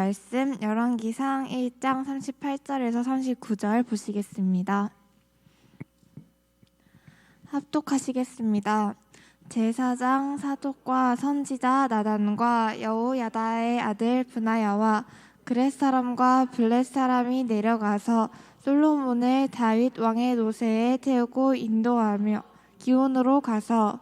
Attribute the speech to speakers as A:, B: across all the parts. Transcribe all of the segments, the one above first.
A: 말씀 열왕기상 1장 38절에서 39절 보시겠습니다. 합독하시겠습니다. 제사장 사독과 선지자 나단과 여호야다의 아들 브나야와 그렛 사람과 블렛 사람이 내려가서 솔로몬을 다윗 왕의 노새에 태우고 인도하며 기온으로 가서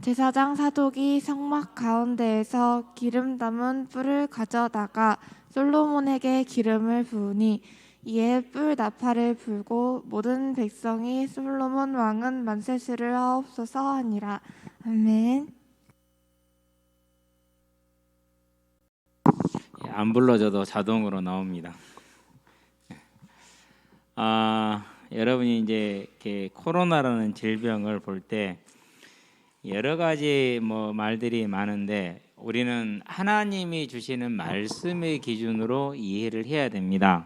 A: 제사장 사독이 성막 가운데에서 기름 담은 뿔을 가져다가 솔로몬에게 기름을 부으니 이에 뿔 나팔을 불고 모든 백성이 솔로몬 왕은 만세스를 하옵소서 하니라. 아멘.
B: 안 불러줘도 자동으로 나옵니다. 여러분이 이제 이렇게 코로나라는 질병을 볼 때 여러 가지 말들이 많은데 우리는 하나님이 주시는 말씀의 기준으로 이해를 해야 됩니다.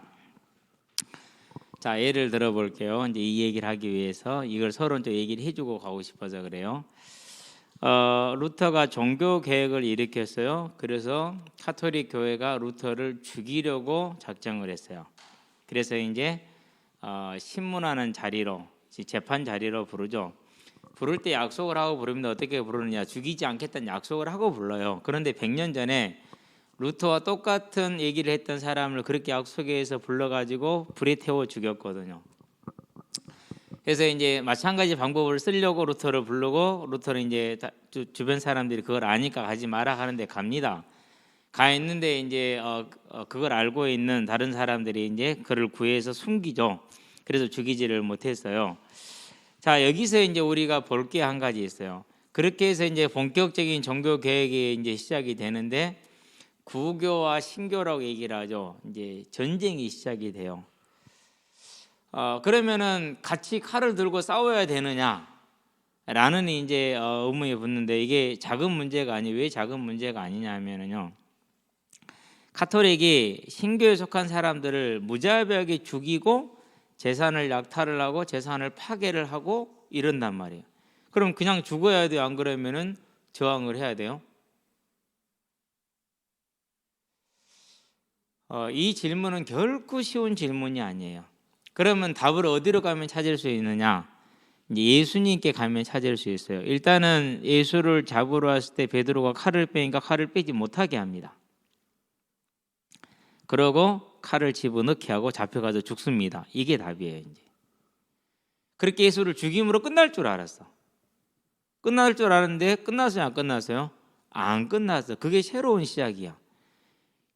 B: 자, 예를 들어 볼게요. 이제 이 얘기를 하기 위해서 이걸 서로 좀 얘기를 해주고 가고 싶어서 그래요. 루터가 종교 개혁을 일으켰어요. 그래서 카톨릭 교회가 루터를 죽이려고 작정을 했어요. 그래서 이제 신문하는 자리로, 재판 자리로 부르죠. 부를 때 약속을 하고 부르면 어떻게 부르느냐? 죽이지 않겠다는 약속을 하고 불러요. 그런데 100년 전에 루터와 똑같은 얘기를 했던 사람을 그렇게 약속해서 불러가지고 불에 태워 죽였거든요. 그래서 이제 마찬가지 방법을 쓰려고 루터를 부르고 루터는 이제 주변 사람들이 그걸 아니까 가지 마라 하는데 갑니다. 가 있는데 이제 그걸 알고 있는 다른 사람들이 이제 그를 구해서 숨기죠. 그래서 죽이지를 못했어요. 자, 여기서 이제 우리가 볼 게 한 가지 있어요. 그렇게 해서 이제 본격적인 종교 개혁이 이제 시작이 되는데 구교와 신교라고 얘기를 하죠. 이제 전쟁이 시작이 돼요. 그러면은 같이 칼을 들고 싸워야 되느냐? 라는 이제 의문이 붙는데 이게 작은 문제가 아니에요. 왜 작은 문제가 아니냐면요. 카톨릭이 신교에 속한 사람들을 무자비하게 죽이고 재산을 약탈을 하고 재산을 파괴를 하고 이런단 말이에요. 그럼 그냥 죽어야 돼요? 안 그러면은 저항을 해야 돼요? 이 질문은 결코 쉬운 질문이 아니에요. 그러면 답을 어디로 가면 찾을 수 있느냐? 예수님께 가면 찾을 수 있어요. 일단은 예수를 잡으러 왔을 때 베드로가 칼을 빼니까 칼을 빼지 못하게 합니다. 그러고 칼을 집어넣게 하고 잡혀가서 죽습니다. 이게 답이에요. 이제 그렇게 예수를 죽임으로 끝날 줄 알았어. 끝날 줄 알았는데 끝났어요? 안 끝났어요? 안 끝났어. 그게 새로운 시작이야.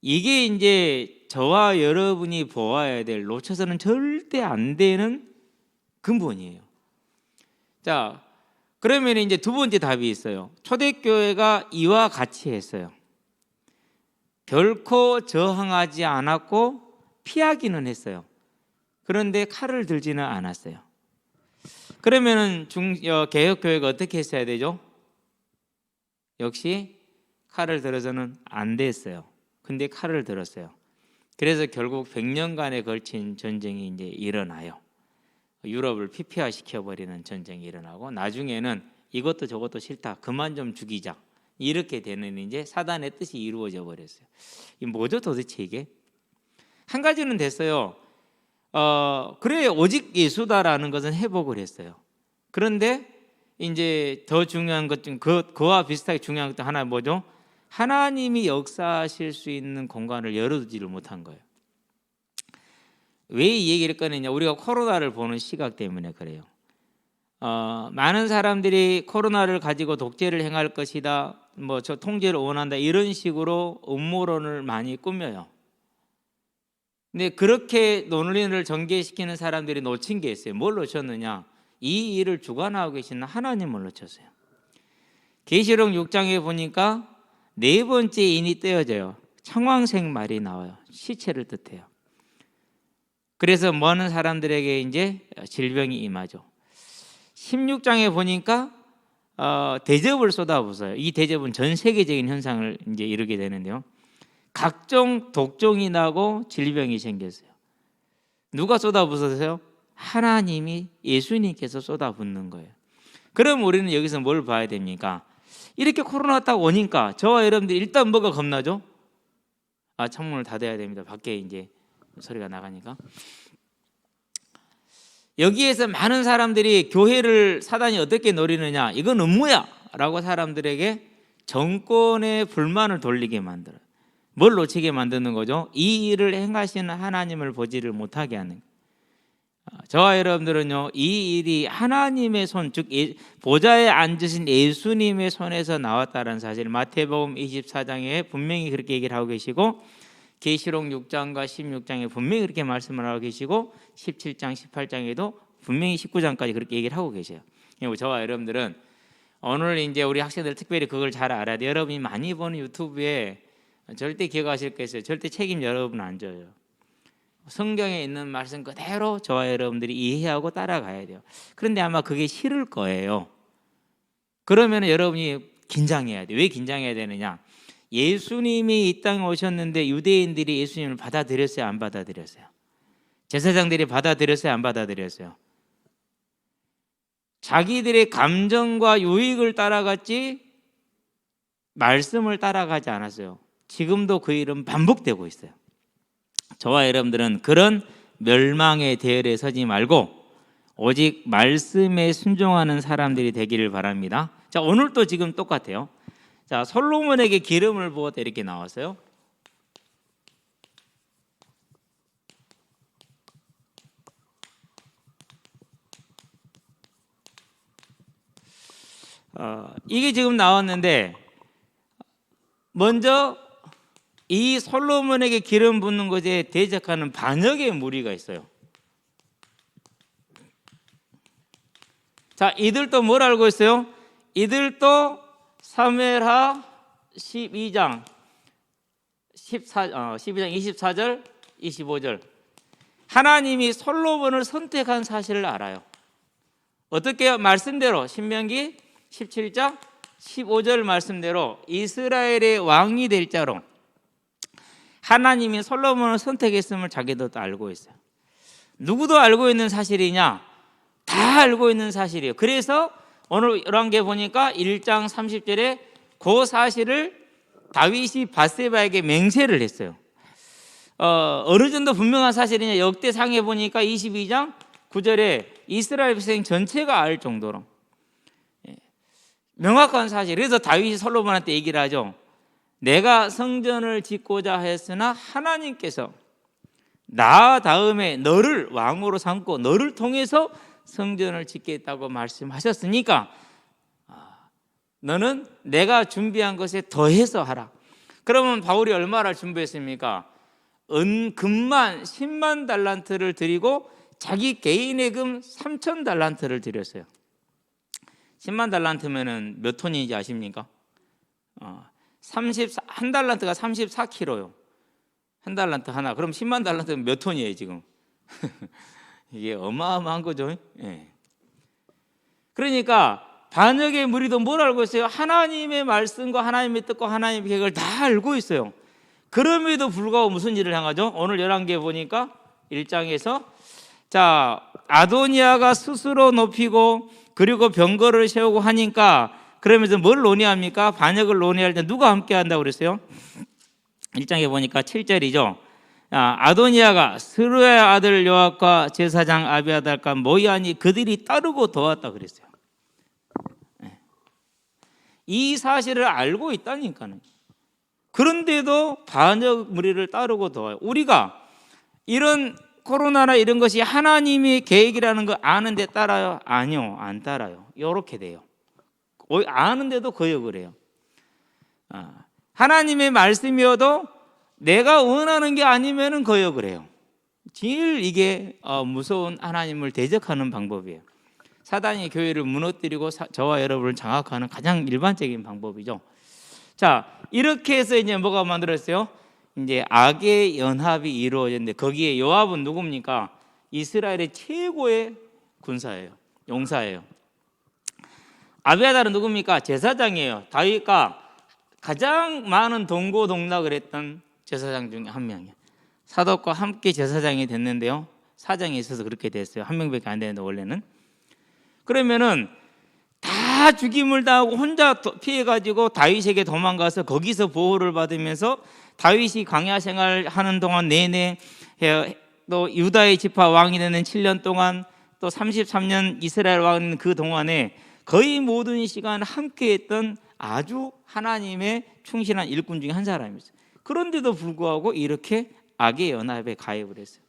B: 이게 이제 저와 여러분이 보아야 될, 놓쳐서는 절대 안 되는 근본이에요. 자, 그러면 이제 두 번째 답이 있어요. 초대교회가 이와 같이 했어요. 결코 저항하지 않았고 피하기는 했어요. 그런데 칼을 들지는 않았어요. 그러면은 개혁교회가 어떻게 했어야 되죠? 역시 칼을 들어서는 안 됐어요. 근데 칼을 들었어요. 그래서 결국 100년간에 걸친 전쟁이 이제 일어나요. 유럽을 피폐화 시켜버리는 전쟁이 일어나고 나중에는 이것도 저것도 싫다. 그만 좀 죽이자. 이렇게 되는 이제 사단의 뜻이 이루어져 버렸어요. 이 뭐죠 도대체 이게? 한 가지는 됐어요. 그래 오직 예수다라는 것은 회복을 했어요. 그런데 이제 더 중요한 것 중 그와 비슷하게 중요한 것 하나 뭐죠? 하나님이 역사하실 수 있는 공간을 열어두지를 못한 거예요. 왜 이 얘기를 꺼내냐? 우리가 코로나를 보는 시각 때문에 그래요. 많은 사람들이 코로나를 가지고 독재를 행할 것이다, 저 통제를 원한다 이런 식으로 음모론을 많이 꾸며요. 근데 그렇게 논리를 전개시키는 사람들이 놓친 게 있어요. 뭘 놓쳤느냐? 이 일을 주관하고 계시는 하나님을 놓쳤어요. 계시록 6장에 보니까 네 번째 인이 떼어져요. 청황색 말이 나와요. 시체를 뜻해요. 그래서 많은 사람들에게 이제 질병이 임하죠. 16장에 보니까 대접을 쏟아부어요. 이 대접은 전 세계적인 현상을 이제 이루게 되는데요. 각종 독종이 나고 질병이 생겼어요. 누가 쏟아부었어요? 하나님이, 예수님께서 쏟아붓는 거예요. 그럼 우리는 여기서 뭘 봐야 됩니까? 이렇게 코로나 딱 오니까 저와 여러분들이 일단 뭐가 겁나죠? 창문을 닫아야 됩니다. 밖에 이제 소리가 나가니까. 여기에서 많은 사람들이 교회를 사단이 어떻게 노리느냐, 이건 음모야 라고 사람들에게 정권의 불만을 돌리게 만들어요. 뭘 놓치게 만드는 거죠? 이 일을 행하시는 하나님을 보지를 못하게 하는. 저와 여러분들은요, 이 일이 하나님의 손, 즉 보좌에 앉으신 예수님의 손에서 나왔다는 사실, 마태복음 24장에 분명히 그렇게 얘기를 하고 계시고, 계시록 6장과 16장에 분명히 그렇게 말씀을 하고 계시고, 17장, 18장에도 분명히 19장까지 그렇게 얘기를 하고 계세요. 저와 여러분들은 오늘 이제 우리 학생들 특별히 그걸 잘 알아야 돼요. 여러분이 많이 보는 유튜브에 절대 기억하실 거 있어요. 절대 책임 여러분 안 져요. 성경에 있는 말씀 그대로 저와 여러분들이 이해하고 따라가야 돼요. 그런데 아마 그게 싫을 거예요. 그러면 여러분이 긴장해야 돼요. 왜 긴장해야 되느냐? 예수님이 이 땅에 오셨는데 유대인들이 예수님을 받아들였어요? 안 받아들였어요? 제사장들이 받아들였어요? 안 받아들였어요? 자기들의 감정과 유익을 따라갔지 말씀을 따라가지 않았어요. 지금도 그 일은 반복되고 있어요. 저와 여러분들은 그런 멸망의 대열에 서지 말고 오직 말씀에 순종하는 사람들이 되기를 바랍니다. 자, 오늘도 지금 똑같아요. 자, 솔로몬에게 기름을 부었다 이렇게 나왔어요. 이게 지금 나왔는데, 먼저 이 솔로몬에게 기름 붓는 것에 대적하는 반역의 무리가 있어요. 자, 이들도 뭘 알고 있어요? 이들도 사무엘하 12장 24절 25절 하나님이 솔로몬을 선택한 사실을 알아요. 어떻게? 말씀대로 신명기 17장 15절 말씀대로 이스라엘의 왕이 될 자로 하나님이 솔로몬을 선택했음을 자기도 알고 있어요. 누구도 알고 있는 사실이냐? 다 알고 있는 사실이에요. 그래서 오늘 열왕기에 보니까 1장 30절에 그 사실을 다윗이 밧세바에게 맹세를 했어요. 어느 정도 분명한 사실이냐? 역대상에 보니까 22장 9절에 이스라엘 백성 전체가 알 정도로 명확한 사실. 그래서 다윗이 솔로몬한테 얘기를 하죠. 내가 성전을 짓고자 했으나 하나님께서 나 다음에 너를 왕으로 삼고 너를 통해서 성전을 짓겠다고 말씀하셨으니까 너는 내가 준비한 것에 더해서 하라. 그러면 바울이 얼마나 준비했습니까? 금만 10만 달란트를 드리고 자기 개인의 금 3천 달란트를 드렸어요. 10만 달란트면은 몇 톤인지 아십니까? 한 달란트가 34kg요. 한 달란트 하나. 그럼 10만 달란트면 몇 톤이에요 지금? 이게 어마어마한 거죠. 예. 그러니까 반역의 무리도 뭘 알고 있어요? 하나님의 말씀과 하나님의 뜻과 하나님의 계획을 다 알고 있어요. 그럼에도 불구하고 무슨 일을 행하죠? 오늘 열왕기에 보니까 1장에서 자, 아도니아가 스스로 높이고 그리고 병거를 세우고 하니까 그러면서 뭘 논의합니까? 반역을 논의할 때 누가 함께 한다고 그랬어요? 1장에 보니까 7절이죠. 아도니아가 스루의 아들 요압과 제사장 아비아달과 모이하니 그들이 따르고 도왔다 그랬어요. 이 사실을 알고 있다니까요. 그런데도 반역 무리를 따르고 도와요. 우리가 이런 코로나나 이런 것이 하나님의 계획이라는 거 아는데 따라요? 아니요, 안 따라요. 이렇게 돼요. 아는데도 거역을 해요. 하나님의 말씀이어도 내가 원하는 게 아니면 거역을 해요. 제일 이게 무서운 하나님을 대적하는 방법이에요. 사단이 교회를 무너뜨리고 저와 여러분을 장악하는 가장 일반적인 방법이죠. 자, 이렇게 해서 이제 뭐가 만들었어요? 이제 악의 연합이 이루어졌는데 거기에 요압은 누굽니까? 이스라엘의 최고의 군사예요. 용사예요. 아비아달은 누굽니까? 제사장이에요. 다윗과 가장 많은 동고동락을 했던 제사장 중에 한 명이에요. 사독과 함께 제사장이 됐는데요. 사정이 있어서 그렇게 됐어요. 한 명밖에 안 되는데 원래는. 그러면은 다 죽임을 당하고 혼자 피해가지고 다윗에게 도망가서 거기서 보호를 받으면서 다윗이 광야 생활하는 동안 내내 또 유다의 지파 왕이 되는 7년 동안 또 33년 이스라엘 왕이 되는 그 동안에 거의 모든 시간 함께했던 아주 하나님의 충실한 일꾼 중에 한 사람이었어요. 그런데도 불구하고 이렇게 악의 연합에 가입을 했어요.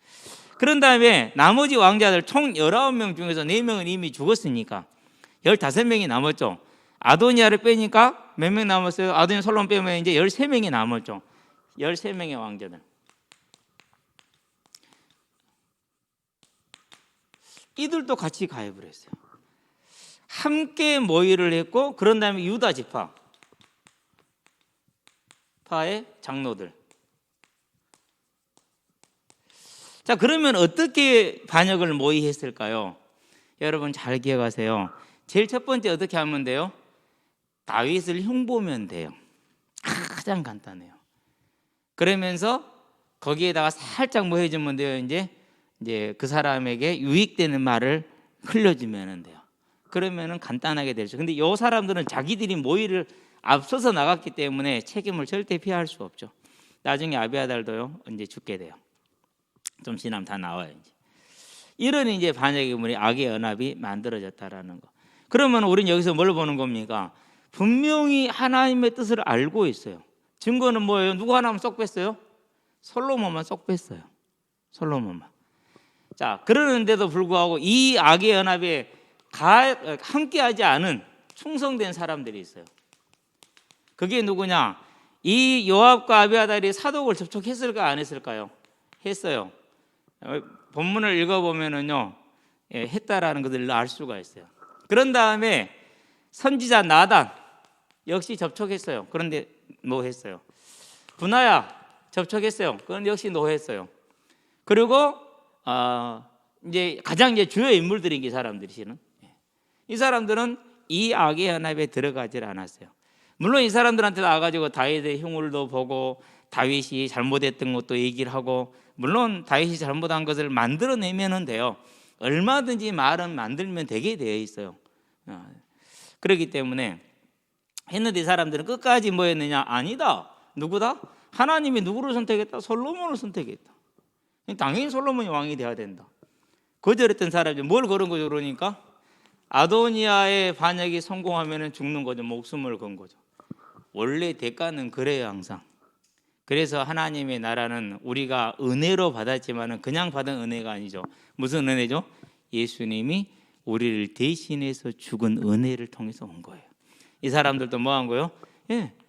B: 그런 다음에 나머지 왕자들 총 19명 중에서 4명은 이미 죽었으니까 15명이 남았죠. 아도니아를 빼니까 몇 명 남았어요? 아도니아 솔로몬 빼면 이제 13명이 남았죠. 13명의 왕자들. 이들도 같이 가입을 했어요. 함께 모의를 했고, 그런 다음에 유다 지파의 장로들. 자, 그러면 어떻게 반역을 모의했을까요? 여러분 잘 기억하세요. 제일 첫 번째 어떻게 하면 돼요? 다윗을 흉보면 돼요. 가장 간단해요. 그러면서 거기에다가 살짝 뭐 해주면 돼요? 이제 그 사람에게 유익되는 말을 흘려주면 돼요. 그러면은 간단하게 되죠. 근데 이 사람들은 자기들이 모의를 앞서서 나갔기 때문에 책임을 절대 피할 수 없죠. 나중에 아비아달도요, 이제 죽게 돼요. 좀 지나면 다 나와요. 이런 이제 반역의 문이 악의 연합이 만들어졌다라는 거. 그러면 우리는 여기서 뭘 보는 겁니까? 분명히 하나님의 뜻을 알고 있어요. 증거는 뭐예요? 누구 하나만 쏙 뺐어요? 솔로몬만 쏙 뺐어요. 솔로몬만. 자, 그러는데도 불구하고 이 악의 연합에 함께하지 않은 충성된 사람들이 있어요. 그게 누구냐? 이 요압과 아비아달이 사독을 접촉했을까 안 했을까요? 했어요. 본문을 읽어보면은요, 했다라는 것을 알 수가 있어요. 그런 다음에 선지자 나단 역시 접촉했어요. 그런데 노했어요. 분하야 접촉했어요. 그런데 역시 노했어요. 그리고 이제 가장 이제 주요 인물들인 이 사람들이시는, 이 사람들은 이 악의 연합에 들어가질 않았어요. 물론 이 사람들한테 나가지고 다윗의 흉을도 보고 다윗이 잘못했던 것도 얘기를 하고, 물론 다윗이 잘못한 것을 만들어내면 돼요. 얼마든지 말은 만들면 되게 되어 있어요. 그렇기 때문에 했는데 이 사람들은 끝까지 뭐 했느냐? 아니다. 누구다? 하나님이 누구를 선택했다? 솔로몬을 선택했다. 당연히 솔로몬이 왕이 돼야 된다. 거절했던 사람들이 뭘 걸은 거죠? 그러니까 아도니아의 반역이 성공하면 죽는 거죠. 목숨을 건 거죠. 원래 대가는 그래요, 항상. 그래서 하나님의 나라는 우리가 은혜로 받았지만 그냥 받은 은혜가 아니죠. 무슨 은혜죠? 예수님이 우리를 대신해서 죽은 은혜를 통해서 온 거예요. 이 사람들도 뭐 한 거예요?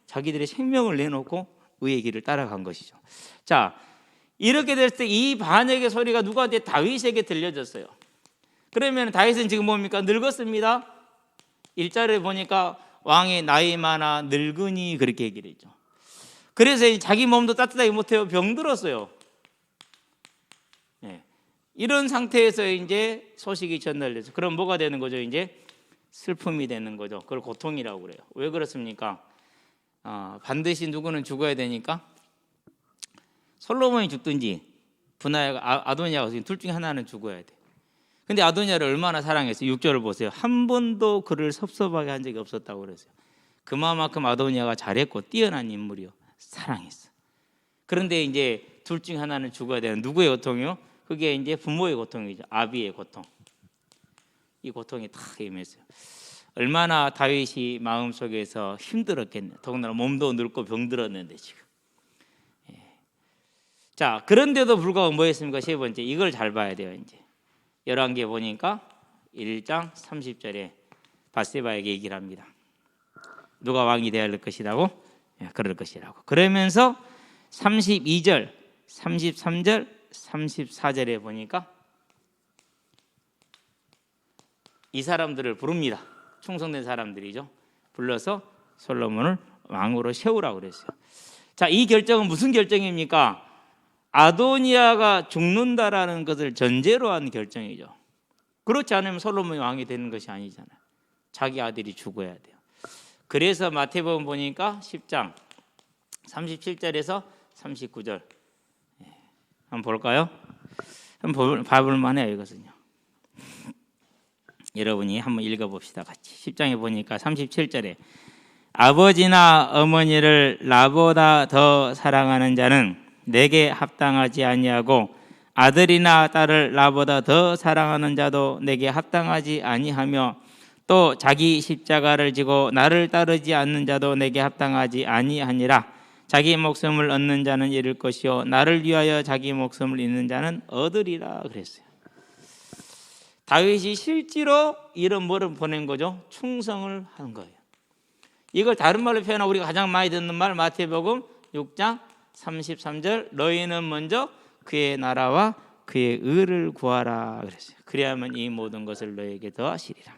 B: 자기들의 생명을 내놓고 의의 길을 따라간 것이죠. 자, 이렇게 됐을 때 이 반역의 소리가 누구한테? 다윗에게 들려졌어요. 그러면 다윗은 지금 뭡니까? 늙었습니다. 일자를 보니까 왕의 나이 많아 늙으니 그렇게 얘기를 했죠. 그래서 자기 몸도 따뜻하게 못해요. 병들었어요. 이런 상태에서 이제 소식이 전달돼서, 그럼 뭐가 되는 거죠? 이제 슬픔이 되는 거죠. 그걸 고통이라고 그래요. 왜 그렇습니까? 반드시 누구는 죽어야 되니까 솔로몬이 죽든지 분하야가 아도니아가 둘 중에 하나는 죽어야 돼. 근데 아도니아를 얼마나 사랑했어요? 6절을 보세요. 한 번도 그를 섭섭하게 한 적이 없었다고 그랬어요. 그만큼 아도니아가 잘했고 뛰어난 인물이요, 사랑했어. 그런데 이제 둘 중에 하나는 죽어야 되는, 누구의 고통이요? 그게 이제 부모의 고통이죠. 아비의 고통. 이 고통이 탁 임했어요. 얼마나 다윗이 마음속에서 힘들었겠네. 더군다나 몸도 늙고 병들었는데 지금. 자, 그런데도 불구하고 뭐 했습니까? 세 번째, 이걸 잘 봐야 돼요. 이제 열왕기에 보니까 1장 30절에 밧세바에게 얘기를 합니다. 누가 왕이 되어야 할 것이라고? 그럴 것이라고. 그러면서 32절, 33절, 34절에 보니까 이 사람들을 부릅니다. 충성된 사람들이죠. 불러서 솔로몬을 왕으로 세우라고 그랬어요. 자, 이 결정은 무슨 결정입니까? 아도니아가 죽는다라는 것을 전제로 한 결정이죠. 그렇지 않으면 솔로몬이 왕이 되는 것이 아니잖아요. 자기 아들이 죽어야 돼요. 그래서 마태복음 보니까 10장 37절에서 39절 한번 볼까요? 한번 봐볼 만해요. 이것은요. 여러분이 한번 읽어봅시다. 같이. 10장에 보니까 37절에 아버지나 어머니를 나보다 더 사랑하는 자는 내게 합당하지 아니하고 아들이나 딸을 나보다 더 사랑하는 자도 내게 합당하지 아니하며 또 자기 십자가를 지고 나를 따르지 않는 자도 내게 합당하지 아니하니라. 자기 목숨을 얻는 자는 잃을 것이요 나를 위하여 자기 목숨을 잃는 자는 얻으리라 그랬어요. 다윗이 실제로 이런 뭐를 보낸 거죠? 충성을 한 거예요. 이걸 다른 말로 표현하고 우리가 가장 많이 듣는 말 마태복음 6장 33절 너희는 먼저 그의 나라와 그의 의를 구하라 그랬어요. 그래야만 이 모든 것을 너희에게 더하시리라.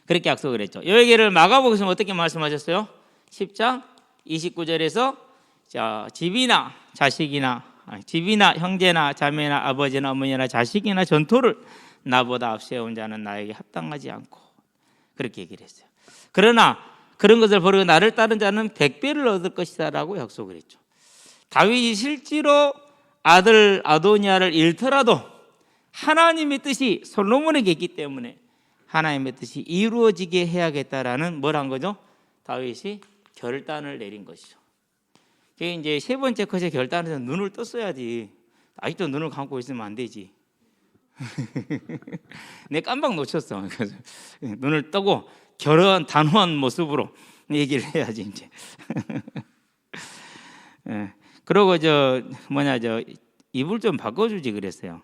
B: 그렇게 약속을 했죠. 이 얘기를 마가복음에서 어떻게 말씀하셨어요? 10장 29절에서 집이나 형제나 자매나 아버지나 어머니나 자식이나 전토를 나보다 앞세운 자는 나에게 합당하지 않고 그렇게 얘기를 했어요. 그러나 그런 것을 버리고 나를 따른 자는 100배를 얻을 것이다 라고 약속을 했죠. 다윗이 실제로 아들 아도니아를 잃더라도 하나님의 뜻이 솔로몬에게 있기 때문에 하나님의 뜻이 이루어지게 해야겠다라는 뭘 한 거죠? 다윗이 결단을 내린 것이죠. 그게 이제 세 번째 컷의 결단에서 눈을 떴어야지. 아직도 눈을 감고 있으면 안 되지. 내 깜빡 놓쳤어. 그래서 눈을 뜨고 결혼 단호한 모습으로 얘기를 해야지 이제. 그러고 이불 좀 바꿔주지 그랬어요.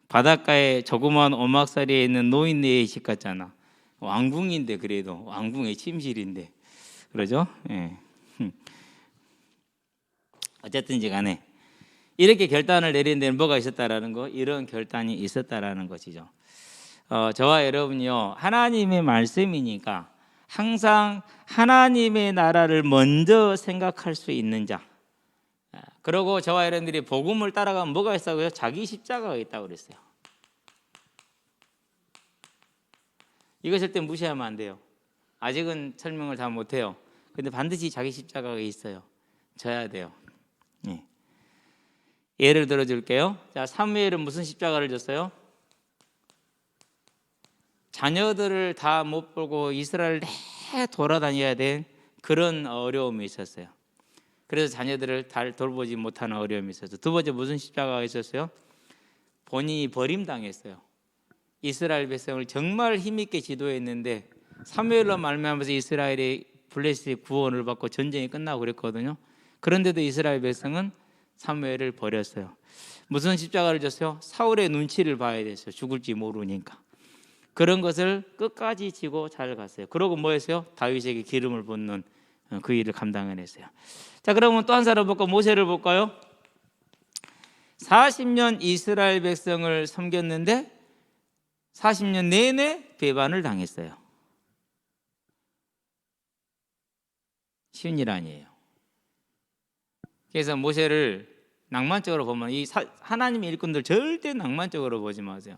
B: 바닷가에 조그마한 오막살이에 있는 노인네의 집 같잖아. 왕궁인데 그래도 왕궁의 침실인데 그러죠? 예. 어쨌든지 간에 이렇게 결단을 내린 데는 뭐가 있었다라는 거, 이런 결단이 있었다라는 것이죠. 저와 여러분이요, 하나님의 말씀이니까 항상 하나님의 나라를 먼저 생각할 수 있는 자. 그리고 저와 여러분들이 복음을 따라가면 뭐가 있다고요? 자기 십자가가 있다고 그랬어요. 이거 절대 무시하면 안 돼요. 아직은 설명을 다 못해요. 근데 반드시 자기 십자가가 있어요. 져야 돼요. 예. 예를 들어줄게요. 자, 사무엘은 무슨 십자가를 졌어요? 자녀들을 다 못 보고 이스라엘을 내 돌아다녀야 된 그런 어려움이 있었어요. 그래서 자녀들을 잘 돌보지 못하는 어려움이 있었어요. 두 번째 무슨 십자가가 있었어요? 본인이 버림당했어요. 이스라엘 백성을 정말 힘있게 지도했는데 사무엘로 말미암아서 이스라엘이 블레셋의 구원을 받고 전쟁이 끝나고 그랬거든요. 그런데도 이스라엘 백성은 사무엘을 버렸어요. 무슨 십자가를 졌어요? 사울의 눈치를 봐야 됐어요. 죽을지 모르니까. 그런 것을 끝까지 지고 잘 갔어요. 그러고 뭐 했어요? 다윗에게 기름을 붓는 그 일을 감당해냈어요. 자, 그러면 또 한 사람 볼까? 모세를 볼까요? 40년 이스라엘 백성을 섬겼는데 40년 내내 배반을 당했어요. 쉬운 일 아니에요. 그래서 모세를 낭만적으로 보면 이 하나님의 일꾼들 절대 낭만적으로 보지 마세요.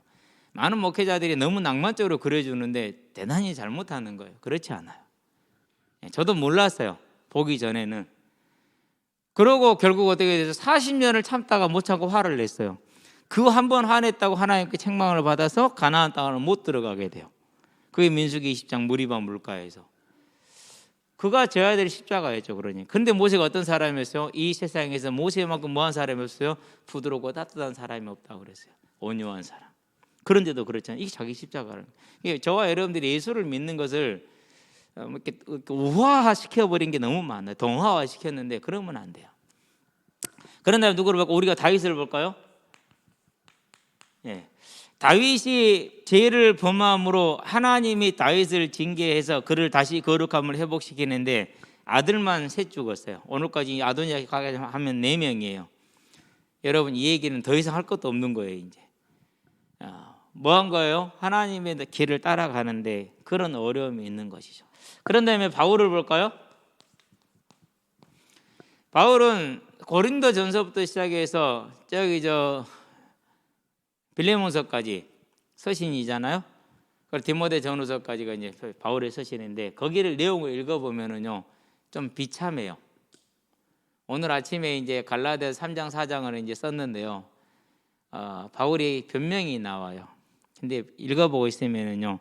B: 많은 목회자들이 너무 낭만적으로 그려주는데 대단히 잘못하는 거예요. 그렇지 않아요. 저도 몰랐어요. 보기 전에는. 그러고 결국 어떻게 돼서 40년을 참다가 못 참고 화를 냈어요. 그 한 번 화냈다고 하나님께 책망을 받아서 가나안 땅을 못 들어가게 돼요. 그게 민수기 20장 무리바 물가에서. 그가 져야 될 십자가였죠. 그러니. 근데 모세가 어떤 사람이었어요? 이 세상에서 모세만큼 뭐한 사람이었어요? 부드럽고 따뜻한 사람이 없다고 그랬어요. 온유한 사람. 그런데도 그렇잖아요. 이게 자기 십자가를. 저와 여러분들이 예수를 믿는 것을 이렇게 우화시켜버린 게 너무 많아요. 동화화시켰는데 그러면 안 돼요. 그런 다음에 누구를 볼까? 우리가 다윗을 볼까요? 예. 다윗이 죄를 범함으로 하나님이 다윗을 징계해서 그를 다시 거룩함을 회복시키는데 아들만 셋 죽었어요. 오늘까지 아도니아까지 하면 4명이에요. 여러분 이 얘기는 더 이상 할 것도 없는 거예요. 이제 뭐 한 거예요? 하나님의 길을 따라가는데 그런 어려움이 있는 것이죠. 그런 다음에 바울을 볼까요? 바울은 고린도 전서부터 시작해서 빌레몬서까지 서신이잖아요. 그리고 디모데 전후서까지가 이제 바울의 서신인데 거기를 내용을 읽어보면은요 좀 비참해요. 오늘 아침에 이제 갈라디아서 3장 4장을 이제 썼는데요. 바울이 변명이 나와요. 근데 읽어보고 있으면은요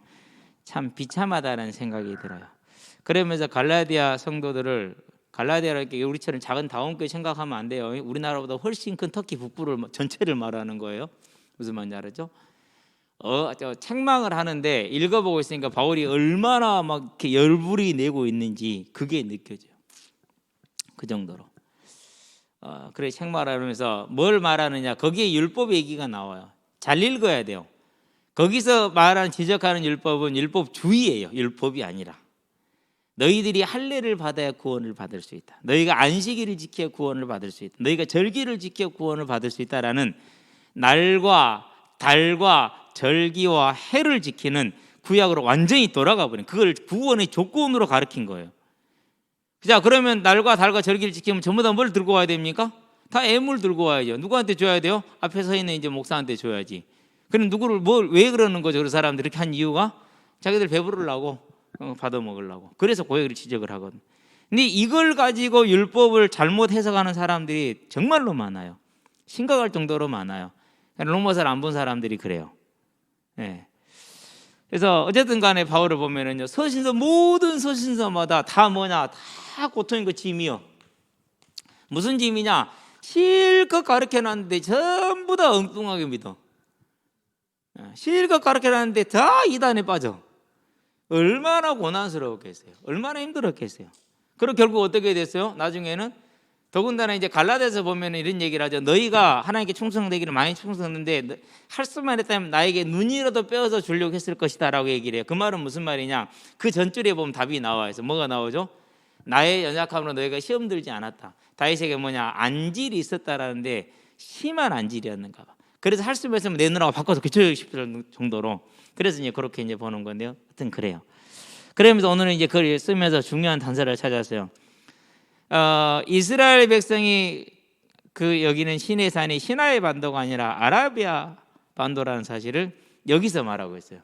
B: 참 비참하다는 생각이 들어요. 그러면서 갈라디아 성도들을 갈라디아라는 우리처럼 작은 다원교회 생각하면 안 돼요. 우리나라보다 훨씬 큰 터키 북부를 전체를 말하는 거예요. 무슨 말인지 알았죠? 책망을 하는데 읽어보고 있으니까 바울이 얼마나 막 이렇게 열불이 내고 있는지 그게 느껴져요. 그 정도로. 그래 책망을 하면서 뭘 말하느냐? 거기에 율법 얘기가 나와요. 잘 읽어야 돼요. 거기서 말하는 지적하는 율법은 율법주의예요. 율법이 아니라. 너희들이 할례를 받아야 구원을 받을 수 있다. 너희가 안식일을 지켜 구원을 받을 수 있다. 너희가 절기를 지켜 구원을 받을 수 있다라는 날과 달과 절기와 해를 지키는 구약으로 완전히 돌아가 버린 그걸 구원의 조건으로 가르친 거예요. 자, 그러면 날과 달과 절기를 지키면 전부 다 뭘 들고 와야 됩니까? 다 애물 들고 와야죠. 누구한테 줘야 돼요? 앞에 서 있는 이제 목사한테 줘야지. 그럼 누구를 왜 그러는 거죠? 그 사람들이 이렇게 한 이유가 자기들 배부르려고 받아 먹으려고. 그래서 고역을 지적을 하거든. 근데 이걸 가지고 율법을 잘못 해석하는 사람들이 정말로 많아요. 심각할 정도로 많아요. 로마서를 안 본 사람들이 그래요. 네. 그래서 어쨌든 간에 바울을 보면은요, 서신서 모든 서신서마다 다 뭐냐, 다 고통인 그 짐이요. 무슨 짐이냐? 실컷 가르쳐놨는데 전부 다 엉뚱하게 믿어. 실컷 가르쳐놨는데 다 이단에 빠져. 얼마나 고난스러웠겠어요. 얼마나 힘들었겠어요. 그리고 결국 어떻게 됐어요? 나중에는 더군다나 이제 갈라디아서 보면 이런 얘기를 하죠. 너희가 하나님께 충성되기를 많이 충성했는데 할 수만 했다면 나에게 눈이라도 빼어서 주려고 했을 것이다 라고 얘기를 해요. 그 말은 무슨 말이냐? 그 전줄에 보면 답이 나와 있어. 뭐가 나오죠? 나의 연약함으로 너희가 시험 들지 않았다. 다윗에게 뭐냐? 안질이 있었다라는데 심한 안질이었는가 봐. 그래서 할 수만 했으면 내놓으라고 바꿔서 고쳐주고 싶을 정도로. 그래서 이제 그렇게 이제 보는 건데요. 하여튼 그래요. 그러면서 오늘은 이제 글을 쓰면서 중요한 단서를 찾았어요. 이스라엘 백성이 그 여기는 신의 산이 시나이 반도가 아니라 아라비아 반도라는 사실을 여기서 말하고 있어요.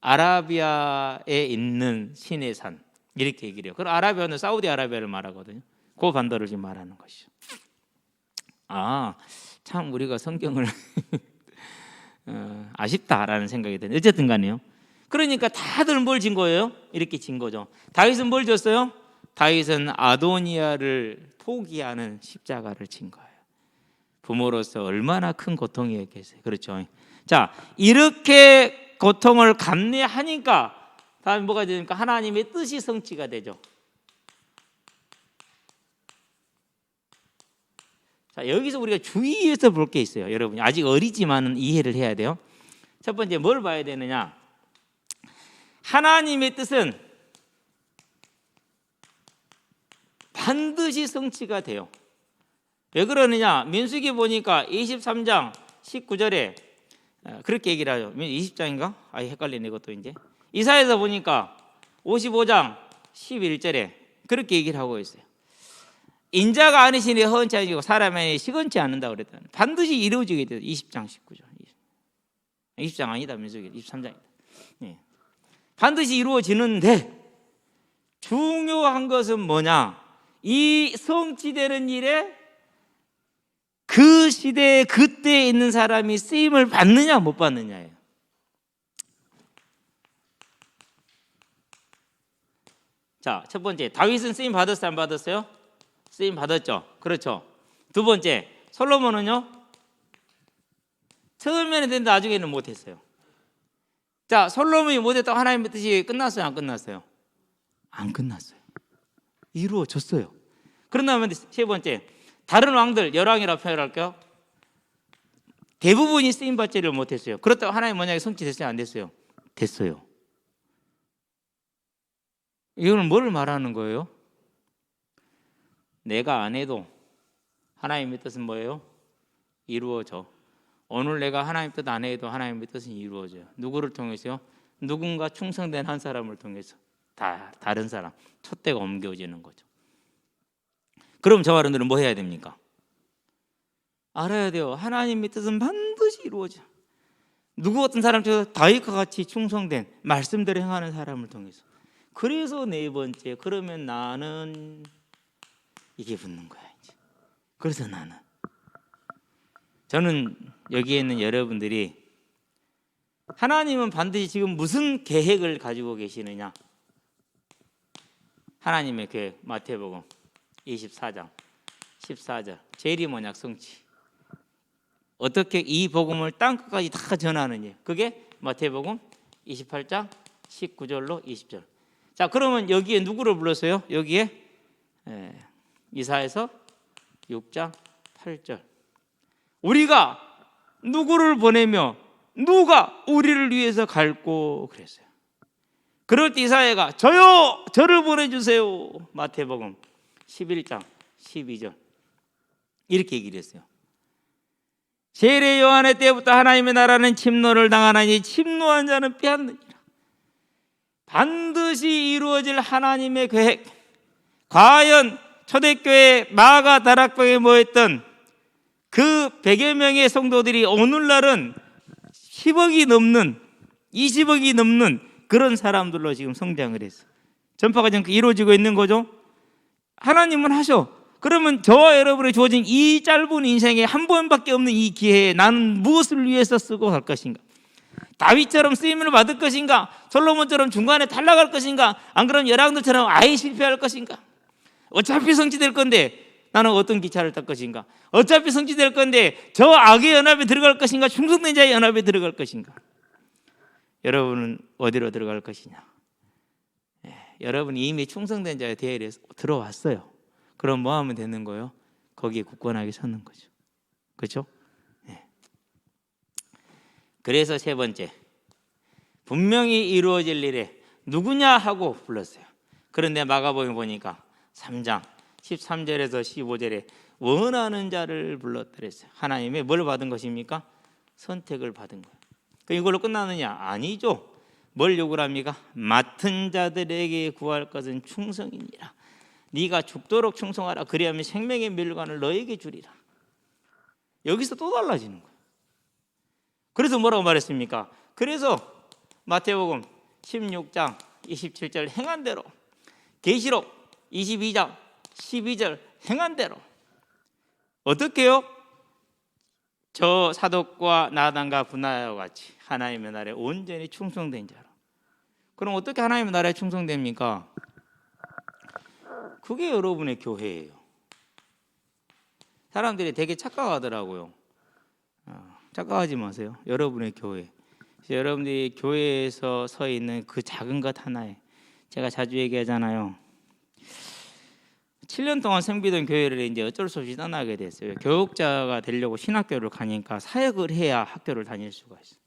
B: 아라비아에 있는 신의 산 이렇게 얘기를 해요. 그럼 아라비아는 사우디아라비아를 말하거든요. 그 반도를 지금 말하는 것이죠. 참 우리가 성경을 아쉽다라는 생각이 드네요. 어쨌든 간에요. 그러니까 다들 뭘 진 거예요? 이렇게 진 거죠. 다윗은 뭘 졌어요? 다윗은 아도니아를 포기하는 십자가를 진 거예요. 부모로서 얼마나 큰 고통이었겠어요. 그렇죠. 자, 이렇게 고통을 감내하니까 다음에 뭐가 되니까 하나님의 뜻이 성취가 되죠. 자, 여기서 우리가 주의해서 볼 게 있어요. 여러분이 아직 어리지만 이해를 해야 돼요. 첫 번째 뭘 봐야 되느냐? 하나님의 뜻은 반드시 성취가 돼요. 왜 그러느냐? 민수기 보니까 23장 19절에 그렇게 얘기를 하죠. 20장인가? 헷갈리네 이것도 이제. 이사야서 보니까 55장 11절에 그렇게 얘기를 하고 있어요. 인자가 아니시니 허언치 아니고 사람이 시건치 않는다고 그랬다. 반드시 이루어지게 돼요. 20장 19절. 20장 아니다. 민수기 23장이다. 네. 반드시 이루어지는데 중요한 것은 뭐냐? 이 성취되는 일에 그 시대에 그때에 있는 사람이 쓰임을 받느냐 못 받느냐예요. 자, 첫 번째 다윗은 쓰임 받았어요, 안 받았어요? 쓰임 받았죠. 그렇죠. 두 번째 솔로몬은요, 처음에는 됐는데 나중에는 못했어요. 자, 솔로몬이 못했다고 하나님의 뜻이 끝났어요, 안 끝났어요? 안 끝났어요. 이루어졌어요. 그런 다음에 세 번째, 다른 왕들, 열왕이라고 표현할게요. 대부분이 쓰임받지를 못했어요. 그렇다고 하나님 만약에 성취됐어요, 안 됐어요? 됐어요. 이거는 뭘 말하는 거예요? 내가 안 해도 하나님의 뜻은 뭐예요? 이루어져. 오늘 내가 하나님 뜻 안 해도 하나님의 뜻은 이루어져요. 누구를 통해서요? 누군가 충성된 한 사람을 통해서. 다른 사람, 촛대가 옮겨지는 거죠. 그럼 저와 여러분들은 뭐 해야 됩니까? 알아야 돼요. 하나님의 뜻은 반드시 이루어져. 누구 같은 사람 중에서 다윗과 같이 충성된 말씀대로 행하는 사람을 통해서. 그래서 네 번째, 그러면 나는 이게 붙는 거야 이제. 그래서 저는 여기에 있는 여러분들이 하나님은 반드시 지금 무슨 계획을 가지고 계시느냐? 하나님의 계획, 마태복음 24장 14절, 재림언약 성취. 어떻게 이 복음을 땅끝까지 다 전하느냐? 그게 마태복음 28장 19절로 20절. 자, 그러면 여기에 누구를 불렀어요? 여기에 이사야서 6장 8절. 우리가 누구를 보내며 누가 우리를 위해서 갈고 그랬어요. 그럴 때 이사야가 저요, 저를 보내주세요. 마태복음 11장 12절 이렇게 얘기를 했어요. 세례 요한의 때부터 하나님의 나라는 침노를 당하나니 침노한 자는 빼앗느니라. 반드시 이루어질 하나님의 계획. 과연 초대교회 마가 다락방에 모였던 그 100여 명의 성도들이 오늘날은 10억이 넘는 20억이 넘는 그런 사람들로 지금 성장을 했어요. 전파가 지금 이루어지고 있는 거죠. 하나님은 하셔. 그러면 저와 여러분의 주어진 이 짧은 인생에 한 번밖에 없는 이 기회에 나는 무엇을 위해서 쓰고 갈 것인가? 다윗처럼 쓰임을 받을 것인가? 솔로몬처럼 중간에 탈락할 것인가? 안 그러면 열왕들처럼 아예 실패할 것인가? 어차피 성취될 건데 나는 어떤 기차를 탈 것인가? 어차피 성취될 건데 저 악의 연합에 들어갈 것인가? 충성된 자의 연합에 들어갈 것인가? 여러분은 어디로 들어갈 것이냐? 여러분이 이미 충성된 자의 대열에 들어왔어요. 그럼 뭐 하면 되는 거예요? 거기에 굳건하게 서는 거죠. 그렇죠? 그래서 세 번째, 분명히 이루어질 일에 누구냐 하고 불렀어요. 그런데 마가복음 보니까 3장 13절에서 15절에 원하는 자를 불렀더랬어요. 하나님의 뭘 받은 것입니까? 선택을 받은 거예요. 그럼 이걸로 끝나느냐? 아니죠. 뭘 요구를 합니까? 맡은 자들에게 구할 것은 충성이니라. 네가 죽도록 충성하라. 그리하면 생명의 멸관을 너에게 주리라. 여기서 또 달라지는 거예요. 그래서 뭐라고 말했습니까? 그래서 마태복음 16장 27절 행한 대로, 계시록 22장 12절 행한 대로 어떻게 해요? 저 사독과 나단과 분하야와 같이 하나님의 나라에 온전히 충성된 자로. 그럼 어떻게 하나님의 나라에 충성됩니까? 그게 여러분의 교회예요. 사람들이 되게 착각하더라고요. 착각하지 마세요. 여러분의 교회. 여러분들이 교회에서 서 있는 그 작은 것 하나에, 제가 자주 얘기하잖아요. 7년 동안 섬기던 교회를 이제 어쩔 수 없이 떠나게 됐어요. 교육자가 되려고 신학교를 가니까 사역을 해야 학교를 다닐 수가 있어요.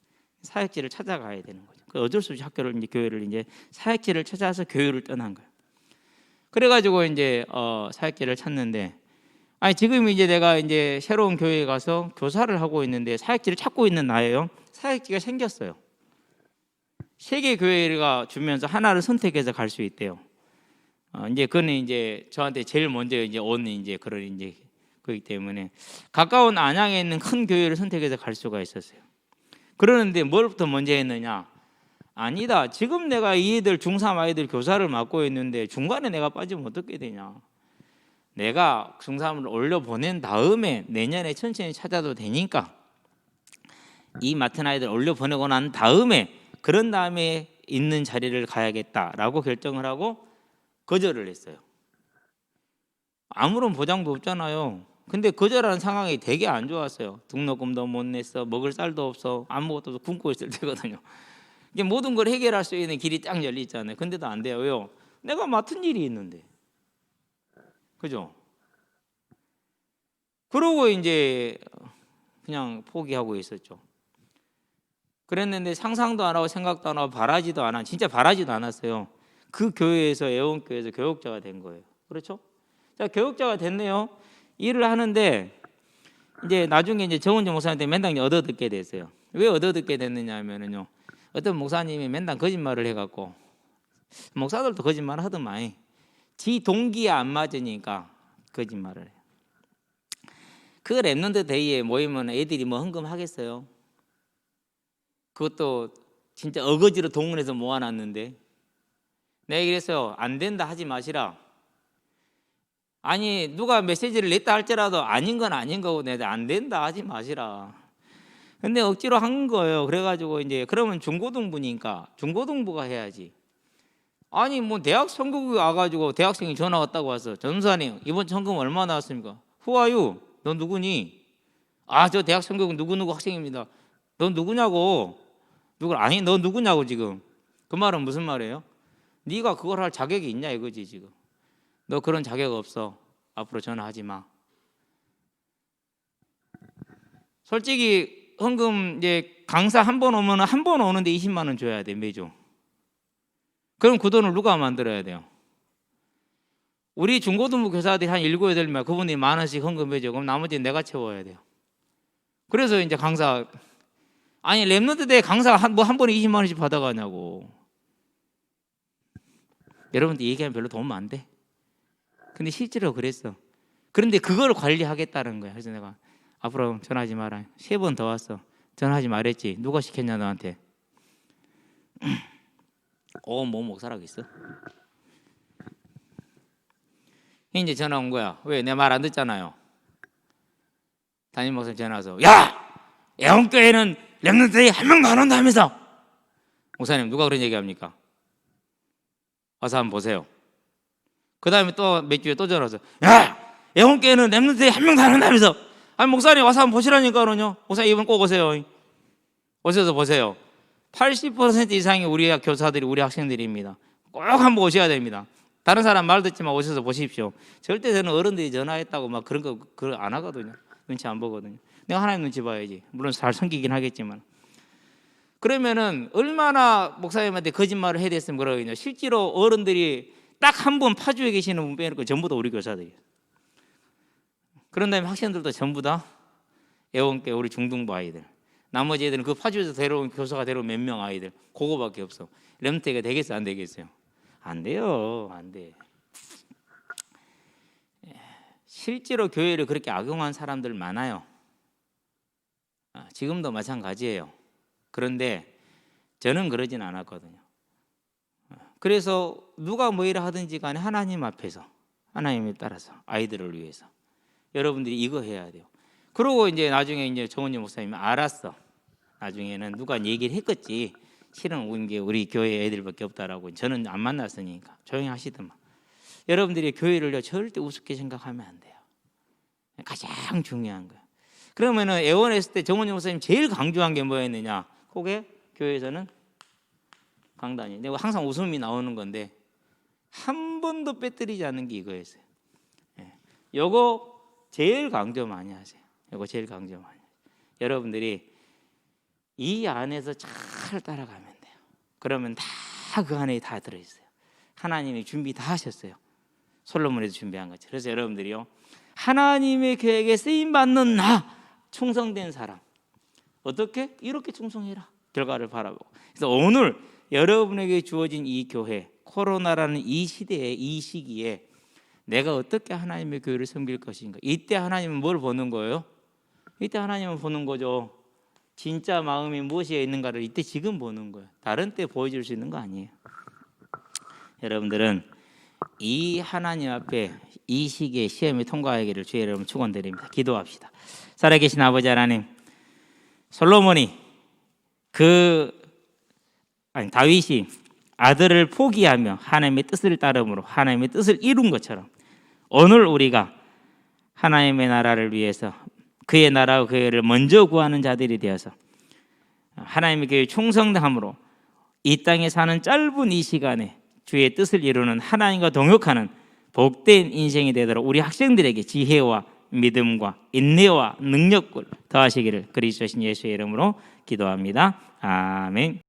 B: 사역지를 찾아가야 되는 거죠. 어쩔 수 없이 학교를 이제 교회를 이제 사역지를 찾아서 교회를 떠난 거예요. 그래가지고 이제 사역지를 찾는데, 아니 지금 이제 내가 이제 새로운 교회에 가서 교사를 하고 있는데 사역지를 찾고 있는 나예요. 사역지가 생겼어요. 3개 교회가 주면서 하나를 선택해서 갈 수 있대요. 이제 그는 이제 저한테 제일 먼저 이제 온 이제 그런 이제 그렇기 때문에 가까운 안양에 있는 큰 교회를 선택해서 갈 수가 있었어요. 그러는데 뭘부터 먼저 했느냐? 아니다. 지금 내가 이 애들 중3 아이들 교사를 맡고 있는데 중간에 내가 빠지면 어떻게 되냐? 내가 중3을 올려 보낸 다음에 내년에 천천히 찾아도 되니까 이 맡은 아이들 올려 보내고 난 다음에 그런 다음에 있는 자리를 가야겠다라고 결정을 하고 거절을 했어요. 아무런 보장도 없잖아요. 근데 거절하는 상황이 되게 안 좋았어요. 등록금도 못 냈어, 먹을 쌀도 없어, 아무것도 없어, 굶고 있을 때거든요. 이게 모든 걸 해결할 수 있는 길이 딱 열려 있잖아요. 근데도 안 돼요. 왜요? 내가 맡은 일이 있는데. 그죠? 그러고 이제 그냥 포기하고 있었죠. 그랬는데 상상도 안 하고 생각도 안 하고 바라지도 않아. 진짜 바라지도 않았어요. 그 교회에서 애원교회에서 교육자가 된 거예요. 그렇죠? 자, 교육자가 됐네요. 일을 하는데 이제 나중에 이제 정은정 목사님한테 맨날 얻어듣게 됐어요. 왜 얻어듣게 됐느냐 하면은요. 어떤 목사님이 맨날 거짓말을 해갖고, 목사들도 거짓말 하더만, 지 동기에 안 맞으니까 거짓말을 해요. 그 랩런트 데이에 모이면 애들이 뭐 헌금하겠어요? 그것도 진짜 어거지로 동원해서 모아놨는데, 내가 그랬어요. 안 된다 하지 마시라. 아니 누가 메시지를 냈다 할지라도 아닌 건 아닌 거고 내가 안 된다 하지 마시라. 근데 억지로 한 거예요. 그래가지고 이제 그러면 중고등부니까 중고등부가 해야지. 아니 뭐 대학 선거국에 와가지고 대학생이 전화 왔다고 와서 전사님 이번 천금 얼마 나왔습니까? Who are you? 너 누구니? 아 저 대학 선거국 누구누구 학생입니다. 너 누구냐고. 아니 너 누구냐고 지금. 그 말은 무슨 말이에요? 네가 그걸 할 자격이 있냐 이거지 지금. 너 그런 자격 없어. 앞으로 전화하지 마. 솔직히 헌금 이제 강사 한 번 오면 한 번 오는데 20만 원 줘야 돼 매주. 그럼 그 돈을 누가 만들어야 돼요? 우리 중고등부 교사들이 한 7, 8명 그분이 10,000원씩 헌금해줘. 그럼 나머지는 내가 채워야 돼요. 그래서 이제 강사 아니 랩런트 때 강사 한 번에 20만 원씩 받아가냐고. 여러분들 얘기하면 별로 도움 안 돼. 근데 실제로 그랬어. 그런데 그걸 관리하겠다는 거야. 그래서 내가 앞으로 전화하지 마라. 3번 더 왔어. 전화하지 말랬지. 누가 시켰냐 너한테. 뭐 목사라고 있어. 이제 전화 온 거야. 왜? 내 말 안 듣잖아요. 담임 목사님 전화 와서 야! 애원교회는 랩런트들이 한 명도 안 온다면서. 목사님 누가 그런 얘기합니까? 와서 한번 보세요. 그 다음에 또 몇 주에 또 전화 와서 야! 애원교회는 랩런트들이 한 명도 안 온다면서. 아니 목사님 와서 한번 보시라니까요. 목사님 이번 꼭 오세요. 오셔서 보세요. 80% 이상이 우리 교사들이 우리 학생들입니다. 꼭 한번 오셔야 됩니다. 다른 사람 말 듣지만 오셔서 보십시오. 절대 저는 어른들이 전화했다고 막 그런 거 안 하거든요. 눈치 안 보거든요. 내가 하나님 눈치 봐야지. 물론 잘 섬기긴 하겠지만. 그러면은 얼마나 목사님한테 거짓말을 해야 됐으면 그러거든요. 실제로 어른들이 딱 한 분 파주에 계시는 분 빼놓고 전부 다 우리 교사들이에요. 그런 다음에 학생들도 전부 다 애원교회 우리 중등부 아이들. 나머지 애들은 그 파주에서 데려온 교사가 데려온 몇 명 아이들. 그거밖에 없어. 렘트가 되겠어요? 안 되겠어요? 안 돼요. 안 돼. 실제로 교회를 그렇게 악용한 사람들 많아요. 지금도 마찬가지예요. 그런데 저는 그러진 않았거든요. 그래서 누가 뭐 이라 하든지 간에 하나님 앞에서 하나님에 따라서 아이들을 위해서 여러분들이 이거 해야 돼요. 그러고 이제 나중에 이제 정은지 목사님이 알았어. 나중에는 누가 얘기를 했겠지. 실은 우리 교회 애들밖에 없다라고. 저는 안 만났으니까 조용히 하시더만. 여러분들이 교회를 절대 우습게 생각하면 안 돼요. 가장 중요한 거예요. 그러면은 애원했을 때 정은지 목사님 제일 강조한 게 뭐였느냐? 그게 교회에서는 강단이. 내가 항상 웃음이 나오는 건데 한 번도 빼뜨리지 않는 게 이거였어요. 요거 제일 강조 많이 하세요. 요거 제일 강조 많이 하세요. 여러분들이 이 안에서 잘 따라가면 돼요. 그러면 다 그 안에 다 들어있어요. 하나님이 준비 다 하셨어요. 솔로몬에서 준비한 거죠. 그래서 여러분들이요, 하나님의 계획에 쓰임받는 나, 충성된 사람, 어떻게? 이렇게 충성해라. 결과를 바라보고. 그래서 오늘 여러분에게 주어진 이 교회, 코로나라는 이 시대에, 이 시기에 내가 어떻게 하나님의 교회를 섬길 것인가. 이때 하나님은 뭘 보는 거예요? 이때 하나님은 보는 거죠. 진짜 마음이 무엇이 있는가를 이때 지금 보는 거예요. 다른 때 보여줄 수 있는 거 아니에요. 여러분들은 이 하나님 앞에 이 시기에 시험에 통과하기를 주의 이름으로 축원드립니다. 기도합시다. 살아계신 아버지 하나님, 솔로몬이 다윗이 아들을 포기하며 하나님의 뜻을 따름으로 하나님의 뜻을 이룬 것처럼 오늘 우리가 하나님의 나라를 위해서 그의 나라와 그의를 먼저 구하는 자들이 되어서 하나님의 교회에 충성함으로 이 땅에 사는 짧은 이 시간에 주의 뜻을 이루는 하나님과 동역하는 복된 인생이 되도록 우리 학생들에게 지혜와 믿음과 인내와 능력을 더하시기를 그리스도신 예수의 이름으로 기도합니다. 아멘.